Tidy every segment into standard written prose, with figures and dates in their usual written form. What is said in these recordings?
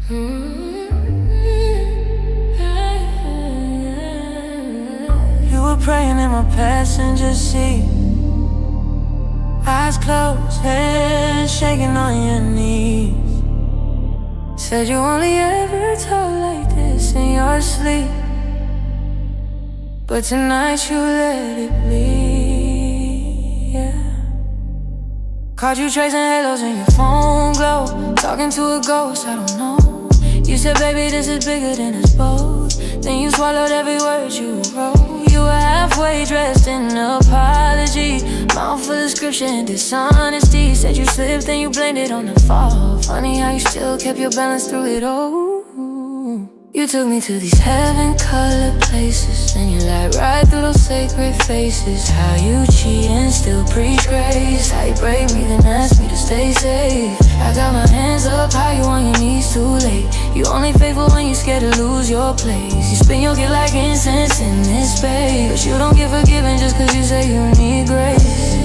You were praying in my passenger seat, eyes closed, head shaking on your knees. Said you only ever talk like this in your sleep, but tonight you let it bleed, yeah. Caught you tracing halos in your phone glow, talking to a ghost, I don't know. You said, baby, this is bigger than us both. Then you swallowed every word you wrote. You were halfway dressed in an apology, mouth full of scripture and dishonesty. Said you slipped and you blamed it on the fall. Funny how you still kept your balance through it all. You took me to these heaven-colored places, and you lied right through those sacred faces. How you cheat and still preach grace. How you break me then ask me to stay safe. I got my hands up high, you on your knees too late. You only faithful when you scared to lose your place. You spin your guilt like incense in this space, but you don't get forgiven just cause you say you need grace.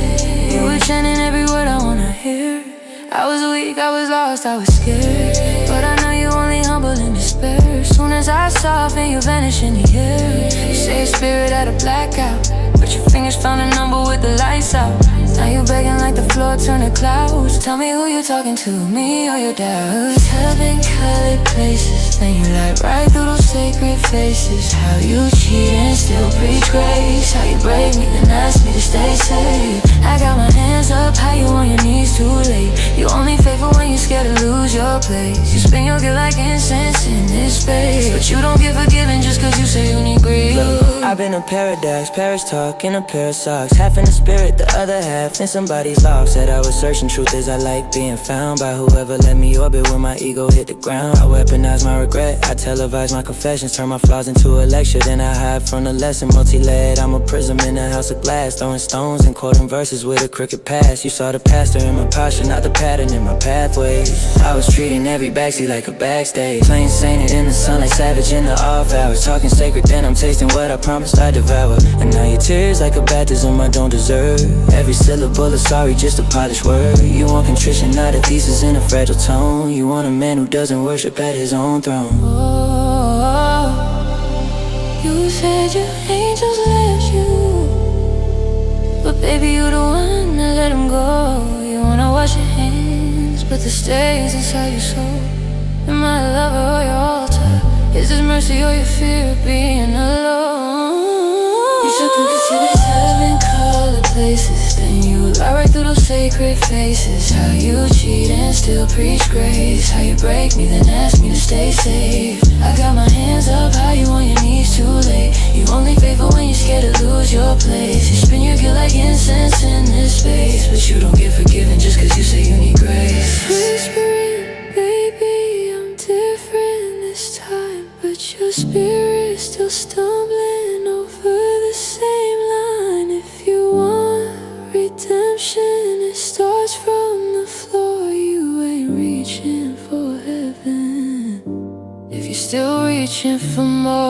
You were chanting every word I wanna hear. I was weak, I was lost, I was scared, but I know you only humble in despair. Soon as I soften, you vanish in the air. You say your spirit had a blackout, but your fingers found a number with the lights out. Now you begging like the floor turned to clouds. Tell me who you're talking to, me or your doubts. Heaven-colored places, then you light right through those sacred faces. How you cheat and still preach grace. How you break me then ask me to stay safe. I got my hands up high, you on your knees too late. You only faithful when you're scared to lose your place. You spin your guilt like incense in this space, but you don't get forgiven just cause you say you need grace. Look, I've been in paradise, Paris talk in a pair of socks. Half in the spirit, the other half in somebody's loft. Said I was searching, truth is I like being found by whoever let me orbit when my ego hit the ground. I weaponize my regret, I televise my confessions, turn my flaws into a lecture, then I hide from the lesson. Multi-layered, I'm a prism in a house of glass, throwing stones and quoting verses with a crooked past. You saw the pastor in my posture, not the pattern in my pathways. I was treating every backseat like a backstage, plain sainted in the sun like savage in the off hours. Talking sacred, then I'm tasting what I promised I'd devour. And now your tears like a baptism I don't deserve. Every syllable is sorry, just a polished word. You want contrition, not a thesis in a fragile tone. You want a man who doesn't worship at his own throne. Oh, you said your angels left you, but baby, you the one that let them go. You wanna wash your hands, but the stains inside your soul. Am I a lover or your altar? Is this mercy or your fear of being alone? You took me to these heaven-colored places, then you lie right through those sacred faces. How you cheat and still preach grace. How you break me then ask me to stay safe. I got my hands up high, you on your knees too late. You only faithful when you're scared to lose your place. You spin your guilt like incense in this space, but you don't get forgiven just cause you say you need grace. Whispering, baby, I'm different this time, but your spirit's still stumbling over the same line. If you want redemption, it starts from the floor. You ain't reaching for heaven if you're still reaching for more.